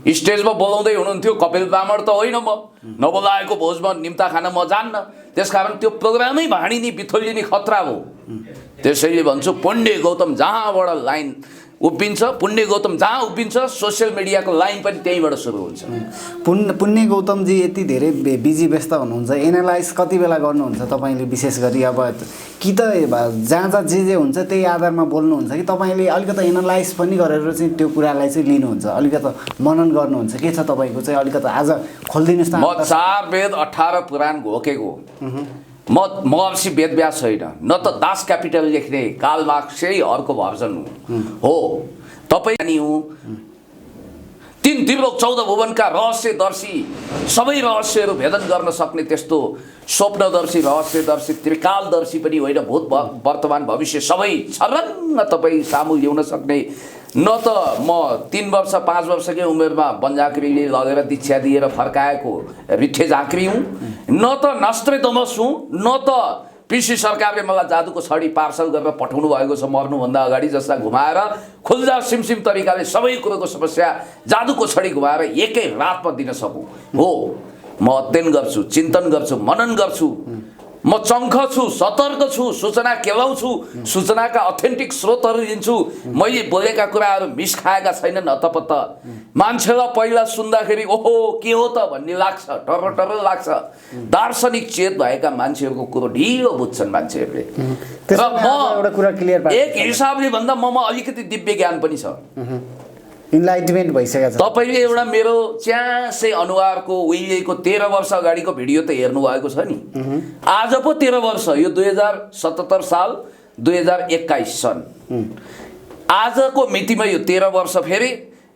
स्टेजमा बोलाउँदै हुनुहुन्थ्यो, कपिल ब्राह्मण त होइन म, नबोलाएको भोजमा निम्ता खान म जान्न, त्यसकारण त्यो प्रोग्रामै भाँडिने बिथोलिने खतरा हो। त्यसैले भन्छु पुण्य गौतम जहाँबाट लाइन उभिन्छ, पुण्य गौतम जहाँ उभिन्छ सोसियल मिडियाको लाइन पनि त्यहीँबाट सुरु हुन्छ। पुण्य गौतमजी यति धेरै बिजी व्यस्त हुनुहुन्छ, एनालाइज कति बेला गर्नुहुन्छ तपाईँले? विशेष गरी अब कि त जहाँ जहाँ जे हुन्छ त्यही आधारमा बोल्नुहुन्छ कि तपाईँले अलिकति एनालाइज पनि गरेर चाहिँ त्यो कुरालाई चाहिँ लिनुहुन्छ, अलिकति मनन गर्नुहुन्छ? के छ तपाईँको चाहिँ अलिकति आज खोलिदिनुहोस् त। म 4 वेद 18 पुराण घोकेको, म अवश्य वेद व्यास छैन, न त दास क्यापिटल लेख्ने कार्ल मार्क्सै अर्को भर्जन हो। तपाईँ हुँ 3 त्रिलोक 14 भुवनका रहस्यदर्शी, सबै रहस्यहरू भेदन गर्न सक्ने त्यस्तो स्वप्नदर्शी रहस्यदर्शी त्रिकालदर्शी पनि होइन, भूत वर्तमान भविष्य सबै छर्रन्न तपाईँ सामु ल्याउन सक्ने। न त म 3 वर्ष 5 वर्षकै उमेरमा वनझाँक्रीले लगेर दीक्षा दिएर फर्काएको रिठे झाँक्री हुँ, न त नस्ट्रेडमस हुँ, न त पिसी सरकारले मलाई जादुको छडी पार्सल गरेर पठाउनु भएको छ मर्नुभन्दा अगाडि, जसलाई घुमाएर खुल्जा सिमसिम तरिकाले सबै कुरोको समस्या जादुको छडी घुमाएर एकै रातमा दिन सकूँ हो। म अध्ययन गर्छु, चिन्तन गर्छु, मनन गर्छु, म चङ्ख छु, सतर्क छु, सूचना केलाउँछु, सूचनाका अथेन्टिक स्रोतहरू लिन्छु। मैले बोलेका कुराहरू मिस खाएका छैनन् हतपत्त। मान्छेलाई पहिला सुन्दाखेरि ओहो के हो त भन्ने लाग्छ, टर्र टर्र लाग्छ। दार्शनिक चेत भएका मान्छेहरूको कुरो ढिलो बुझ्छन् मान्छेहरूले। र म एउटा कुरा क्लियर एक हिसाबले भन्दा ममा अलिकति दिव्य ज्ञान पनि छ, इन्लाइटमेन्ट भइसकेको छ। तपाईँले एउटा मेरो च्यासै अनुहारको उहिलेको 13 वर्ष अगाडिको भिडियो त हेर्नु भएको छ नि। आज पो 13 वर्ष, यो 2077 साल 2021 सन्, आजको मितिमा यो 13 वर्ष, फेरि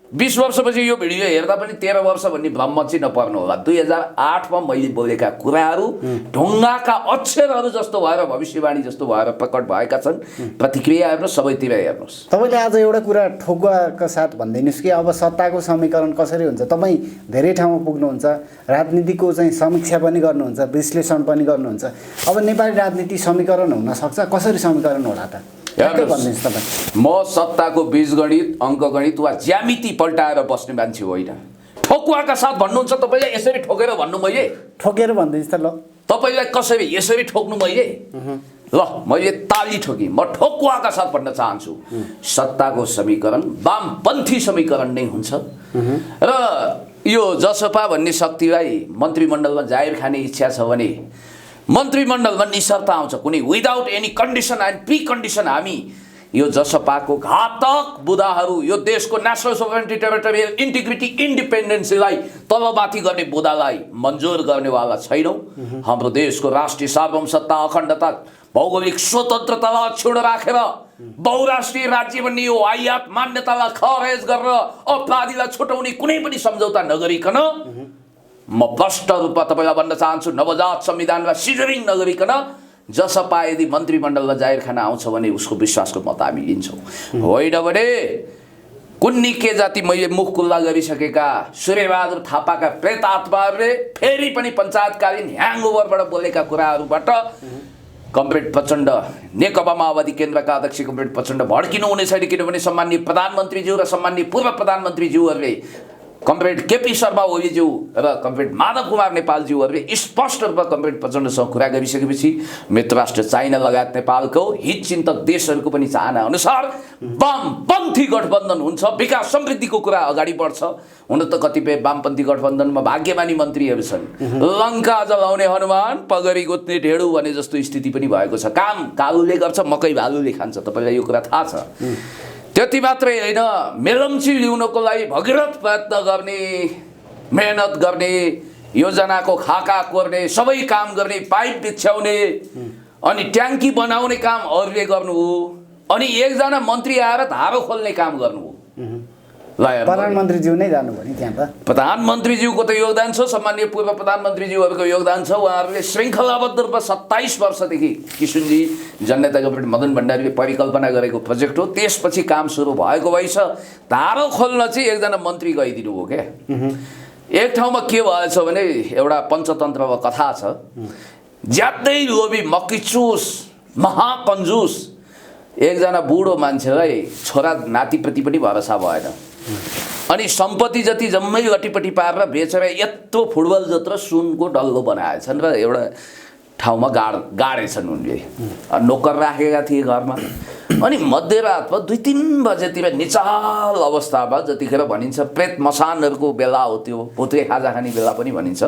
20 वर्षपछि यो भिडियो हेर्दा पनि 13 वर्ष भन्ने भ्रम चाहिँ नपर्नु होला। 2008 मा मैले बोलेका कुराहरू ढुङ्गाका अक्षरहरू जस्तो भएर भविष्यवाणी जस्तो भएर प्रकट भएका छन्। प्रतिक्रिया हेर्नुहोस्, सबैतिर हेर्नुहोस्। तपाईँले आज एउटा कुरा ठोकुवाका साथ भनिदिनुहोस् कि अब सत्ताको समीकरण कसरी हुन्छ? तपाईँ धेरै ठाउँमा पुग्नुहुन्छ, राजनीतिको चाहिँ समीक्षा पनि गर्नुहुन्छ, विश्लेषण पनि गर्नुहुन्छ। अब नेपाली राजनीति समीकरण हुन सक्छ, कसरी समीकरण होला त? म सत्ताको बीजगणित, अङ्कगणित वा ज्यामिति पल्टाएर बस्ने मान्छे होइन। ठोकुवाका साथ भन्नुहुन्छ, तपाईँले यसरी ठोकेर भन्नु, मैले ठोकेर भनिदिनुहोस् त। ल तपाईँलाई कसरी यसरी ठोक्नु मैले? ल मैले ताली ठोकी, म ठोकुवाका साथ भन्न चाहन्छु सत्ताको समीकरण वामपन्थी समीकरण नै हुन्छ। र यो जसपा भन्ने शक्तिलाई मन्त्रीमण्डलमा जागिर खाने इच्छा छ भने मन्त्रीमण्डलमा निशर्त आउँछ, कुनै without any condition and pre condition हामी यो जसपाको घातक बुदाहरू, यो देशको नेसनल सोभरेनिटी, टेरिटोरियल इन्टिग्रिटी, इन्डिपेन्डेन्सीलाई तलमाथि गर्ने बुदालाई मन्जुर गर्नेवाला छैनौँ। हाम्रो देशको राष्ट्रिय सार्वभौमसत्ता, अखण्डता, भौगोलिक स्वतन्त्रतालाई अक्षुण्ण राखेर बहुराष्ट्रिय राज्य भन्ने यो वाहियात मान्यतालाई खरेज गरेर अपराधीलाई छुटाउने कुनै पनि सम्झौता नगरिकन म प्रष्ट रूपमा तपाईँलाई भन्न चाहन्छु, नवजात संविधानलाई सिजरिङ नगरिकन जसपा यदि मन्त्रीमण्डलमा जागिर खान आउँछ भने उसको विश्वासको मत हामी लिन्छौँ। होइन भने कुन्नी के जाति मैले मुख खुल्ला गरिसकेका सूर्यबहादुर थापाका प्रेत आत्माहरूले फेरि पनि पञ्चायतकालीन ह्याङओभरबाट बोलेका कुराहरूबाट कमरेड प्रचण्ड, नेकपा माओवादी केन्द्रका अध्यक्ष कमरेड प्रचण्ड भड्किनु हुने छैन। किनभने सम्माननीय प्रधानमन्त्रीज्यू र सम्माननीय पूर्व प्रधानमन्त्रीज्यूहरूले, कमरेड केपी शर्मा ओलीज्यू र कमरेड माधव कुमार नेपालज्यूहरूले स्पष्ट रूपमा कमरेड प्रचण्डसँग कुरा गरिसकेपछि मित्र राष्ट्र चाइना लगायत नेपालको हितचिन्तक देशहरूको पनि चाहना अनुसार वामपन्थी गठबन्धन हुन्छ, विकास समृद्धिको कुरा अगाडि बढ्छ। हुन त कतिपय वामपन्थी गठबन्धनमा भाग्यमानी मन्त्रीहरू छन्, लङ्का जलाउने हनुमान पगरी गुत्ने ढेडु भने जस्तो स्थिति पनि भएको छ। काम कालुले गर्छ, मकै भालुले खान्छ, तपाईँलाई यो कुरा थाहा छ। त्यति मात्रै होइन, मेलम्ची ल्याउनको लागि भगीरथ प्रयत्न गर्ने, मेहनत गर्ने, योजनाको खाका कोर्ने, सबै काम गर्ने, पाइप बिछ्याउने, अनि ट्याङ्की बनाउने काम अरूले गर्नु हो, अनि एकजना मन्त्री आएर धारो खोल्ने काम गर्नु हो। ल प्रधानमन्त्रीज्यू नै जानुभयो नि त्यहाँ त। प्रधानमन्त्रीज्यूको त योगदान छ, सम्माननीय पूर्व प्रधानमन्त्रीज्यूहरूको योगदान छ। उहाँहरूले श्रृङ्खलाबद्ध रूपमा 27 वर्षदेखि किशुनजी जननेता गभर्नमेन्ट मदन भण्डारीले परिकल्पना गरेको प्रोजेक्ट हो। त्यसपछि काम सुरु भएको भएछ। धारो खोल्न चाहिँ एकजना मन्त्री गइदिनु हो क्या। एक ठाउँमा के भएछ भने एउटा पञ्चतन्त्रमा कथा छ, ज्यादै लोभी मक्कीचुस महाकन्जुस एकजना बुढो मान्छेलाई छोरा नातिप्रति पनि भरोसा भएन, अनि सम्पत्ति जति जम्मै लटीपट्टि पारेर बेचेर यत्रो फुटबल जत्रो सुनको डल्लो बनाएछन् र एउटा ठाउँमा गाडेछन् उनले। नोकर राखेका थिए घरमा। अनि मध्यरातमा 2-3 बजेतिर निचाल अवस्थामा, जतिखेर भनिन्छ प्रेत मसानहरूको बेला हो, त्यो भुत्रे खाजा खाने बेला पनि भनिन्छ।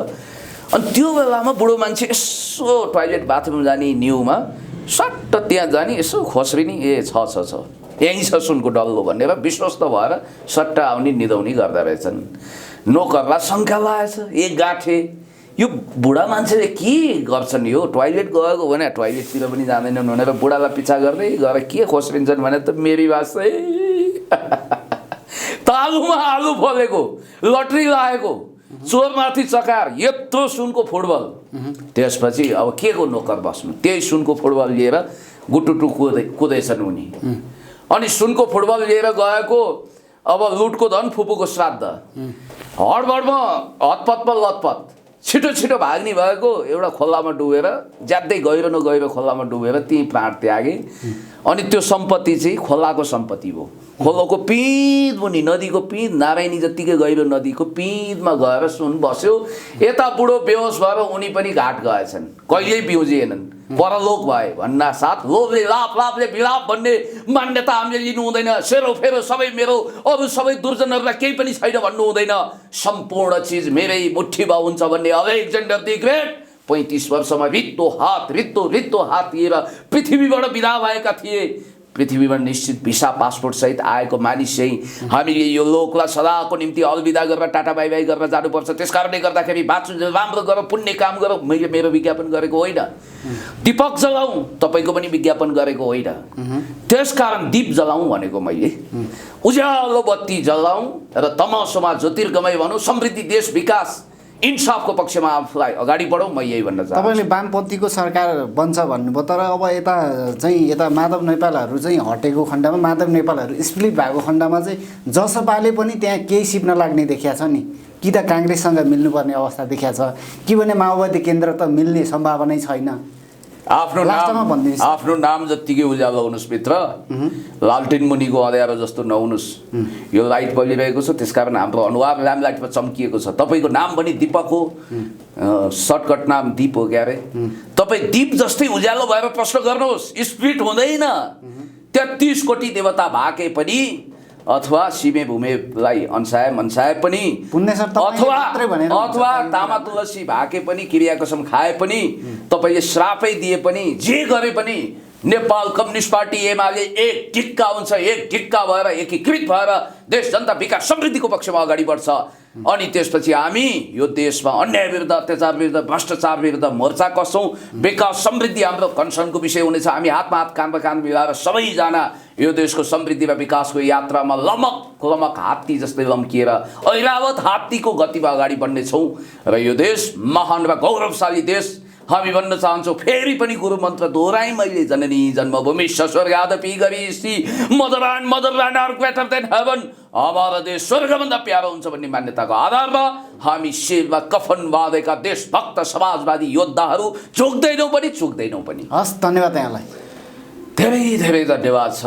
अनि त्यो बेलामा बुढो मान्छे यसो टोयलेट बाथरुम जाने न्युमा सट्ट त्यहाँ जाने, यसो खोस्रिने, ए छ यहीँ छ सुनको डल्लो भनेर विश्वस्त भएर सट्ट आउने निदाउने गर्दा रहेछन्। नोकरलाई शङ्का लागेछ, एक गाठे यो बुढा मान्छेले के गर्छन्, यो टोयलेट गएको भने टोयलेटतिर पनि जाँदैनन् भनेर बुढालाई पिछा गर्दै गएर के खोस्रिन्छन् भने त मेरी वास्तै तालुमा आलु फलेको, लट्री लागेको, चोरमाथि चकार, यत्रो सुनको फुटबल। त्यसपछि अब के को नोकर बस्नु, त्यही सुनको फुटबल लिएर गुटुटु कुदैछन् उनी। अनि सुनको फुटबल लिएर गएको अब लुटको धन फुपूको श्राद्ध, हडबडमा हतपतमा लतपत छिटो छिटो भाग्ने भएको एउटा खोलामा डुबेर, ज्यादै गहिरो न गहिरो खोलामा डुबेर त्यहीँ प्राण त्यागे। अनि त्यो सम्पत्ति चाहिँ खोलाको सम्पत्ति हो। खोलाको पिँध मुनि, नदीको पिँध, नारायणी जत्तिकै गहिरो नदीको पिँधमा गएर सुन बस्यो। यता बुढो बेहोस भएर उनी पनि घाट गएछन्, कहिल्यै बिउजिएनन्, परलोक भए भन्ना साथ लोभले लापले विलाप भन्ने मान्यता हामीले लिनु हुँदैन। सेरो फेरो सबै मेरो, अरू सबै दुर्जनहरूलाई केही पनि छैन भन्नु हुँदैन। सम्पूर्ण चिज मेरै मुठीमा हुन्छ भन्ने अलेक्जेन्डर द ग्रेट 35 वर्षमा रित्तो हात लिएर पृथ्वीबाट बिदा भएका थिए। पृथ्वीमा निश्चित भिसा पासपोर्ट सहित आएको मानिस चाहिँ हामीले यो लोकलाई सदाको निम्ति अलविदा गरेर टाटा बाई बाई गरेर जानुपर्छ। त्यसकारणले गर्दाखेरि बाँच्नु राम्रो गर, पुण्य काम गर। मैले मेरो विज्ञापन गरेको होइन, दीपक जलाउँ तपाईँको पनि विज्ञापन गरेको होइन। त्यसकारण दीप जलाउँ भनेको मैले, उज्यालो बत्ती जलाउँ र तमसोमा ज्योतिर्गमय भनौँ। समृद्धि, देश, विकास, इन्साफको पक्षमा आफूलाई अगाडि बढौँ, म यही भन्न चाहन्छु। तपाईँले वामपन्थीको सरकार बन्छ भन्नुभयो, तर अब यता माधव नेपालहरू चाहिँ हटेको खण्डमा, माधव नेपालहरू स्प्लिट भएको खण्डमा चाहिँ जसपाले पनि त्यहाँ केही सिप्न लाग्ने देखिया छ नि। कि त काङ्ग्रेससँग मिल्नुपर्ने अवस्था देखिया छ, कि भने माओवादी केन्द्र त मिल्ने सम्भावनै छैन। आफ्नो नाम जत्तिकै उज्यालो हुनुहोस् मित्र, लालटेन मुनिको अँध्यारो जस्तो नहुनुहोस्। यो लाइट बलिरहेको छ, त्यसकारण हाम्रो अनुहार ल्याम्पलाइटमा चम्किएको छ। तपाईँको नाम पनि दीपक हो, सर्टकट नाम दीप हो क्यारे। तपाईँ दीप जस्तै उज्यालो भएर प्रश्न गर्नुहोस्। स्प्लिट हुँदैन। 33 कोटी देवता भाके पनि, अथवा सिमे भूमेलाई अन्साए मनसाए पनि, अथवा तामा तुलसी भाके पनि, क्रिया कसम खाए पनि, तपाईँले श्रापै दिए पनि, जे गरे पनि नेपाल कम्युनिस्ट पार्टी एमाले एक ढिक्का हुन्छ। एक ढिक्का भएर एकीकृत भएर देश, जनता, विकास, समृद्धिको पक्षमा अगाडि बढ्छ। अनि त्यसपछि हामी यो देशमा अन्याय विरुद्ध, अत्याचार विरुद्ध, भ्रष्टाचार विरुद्ध मोर्चा कस्छौँ। विकास, समृद्धि हाम्रो कन्सर्नको विषय हुनेछ। हामी हातमा हात, काँधमा काँध मिलाएर सबैजना यो देशको समृद्धि र विकासको यात्रामा लमक हात्ती जस्तै लम्किएर ऐरावत हात्तीको गतिमा अगाडि बढ्नेछौँ र यो देश महान र गौरवशाली देश हामी भन्न चाहन्छौँ। फेरि पनि गुरु मन्त्र दोहोऱ्याएँ मैले, जननी जन्मभूमि स्वर्गादपि गरीयसी, mother land are greater than heaven. हमारा देश स्वर्गभन्दा प्यारो हुन्छ भन्ने मान्यताको आधारमा हामी शिरमा कफन बाँधेका देशभक्त समाजवादी योद्धाहरू चुक्दैनौँ पनि। हस्, धन्यवाद यहाँलाई। धेरै धेरै धन्यवाद छ।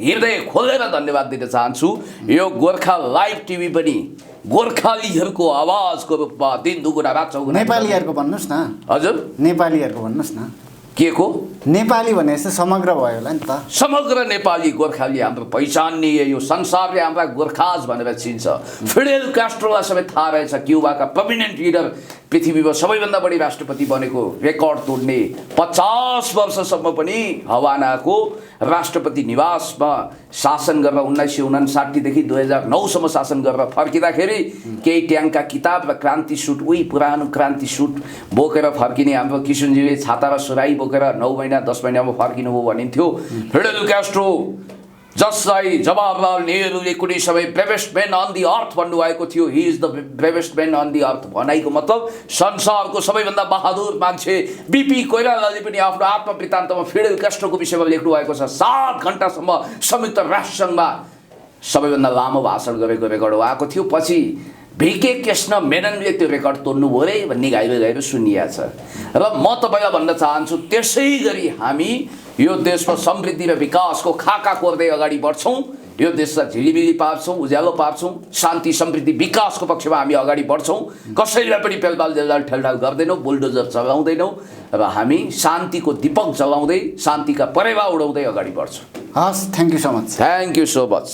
हृदय खोलेर धन्यवाद दिन चाहन्छु। यो गोर्खा लाइभ टिभी पनि गोर्खालीहरूको आवाजको रूपमा दिन दुगुना रात चौगुना। नेपालीहरूको भन्नुहोस् न। हजुर, नेपालीहरूको भन्नुहोस् न। के को नेपाली भने जस्तो समग्र भयो होला नि त। समग्र नेपाली गोर्खाली हाम्रो पहिचान नि यो संसारले हाम्रा गोर्खाज भनेर चिन्छ। फिडेल कास्ट्रोलाई सबै थाहा रहेछ, क्युबाका प्रोमिनेन्ट लिडर पृथ्वीमा सबैभन्दा बढी राष्ट्रपति बनेको रेकर्ड तोड्ने 50 वर्षसम्म पनि हवानाको राष्ट्रपति निवासमा शासन गरेर 1959 2009सम्म शासन गरेर फर्किँदाखेरि केही ट्याङका किताब र क्रान्ति सुट उही पुरानो क्रान्ति सुट बोकेर फर्किने हाम्रो किशनजीले छाता र सुराई बोकेर 9 महिना 10 महिनामा फर्किनुभयो भनिन्थ्यो। फिडेल क्यास्ट्रो जसलाई जवाहरलाल नेहरूले कुनै समय bravest man on the earth भन्नुभएको थियो, he is the bravest man on the earth भनाइको मतलब संसारको सबैभन्दा बहादुर मान्छे बिपी कोइरालाले पनि आफ्नो आत्मवृत्तान्तमा फिडेल क्यास्ट्रोको विषयमा लेख्नु भएको छ। 7 घण्टासम्म संयुक्त राष्ट्रसङ्घमा सबैभन्दा लामो भाषण गरेको रेकर्ड भएको थियो। पछि भिके कृष्ण मेननले त्यो रेकर्ड तोड्नुभयो रे भन्ने गाइलो गाइलो सुनिया छ। र म तपाईँलाई भन्न चाहन्छु त्यसै गरी हामी यो देशमा समृद्धि र विकासको खाका कोर्दै अगाडि बढ्छौँ, यो देशलाई झिलिमिली पार्छौँ, उज्यालो पार्छौँ, शान्ति समृद्धि विकासको पक्षमा हामी अगाडि बढ्छौँ। कसैलाई पनि पेलपाल जेलजाल ठेलठाल गर्दैनौँ, बुलडोजर चलाउँदैनौँ र हामी शान्तिको दीपक जलाउँदै शान्तिका परेवा उडाउँदै अगाडि बढ्छौँ। हस्, thank you so much. Thank you so much.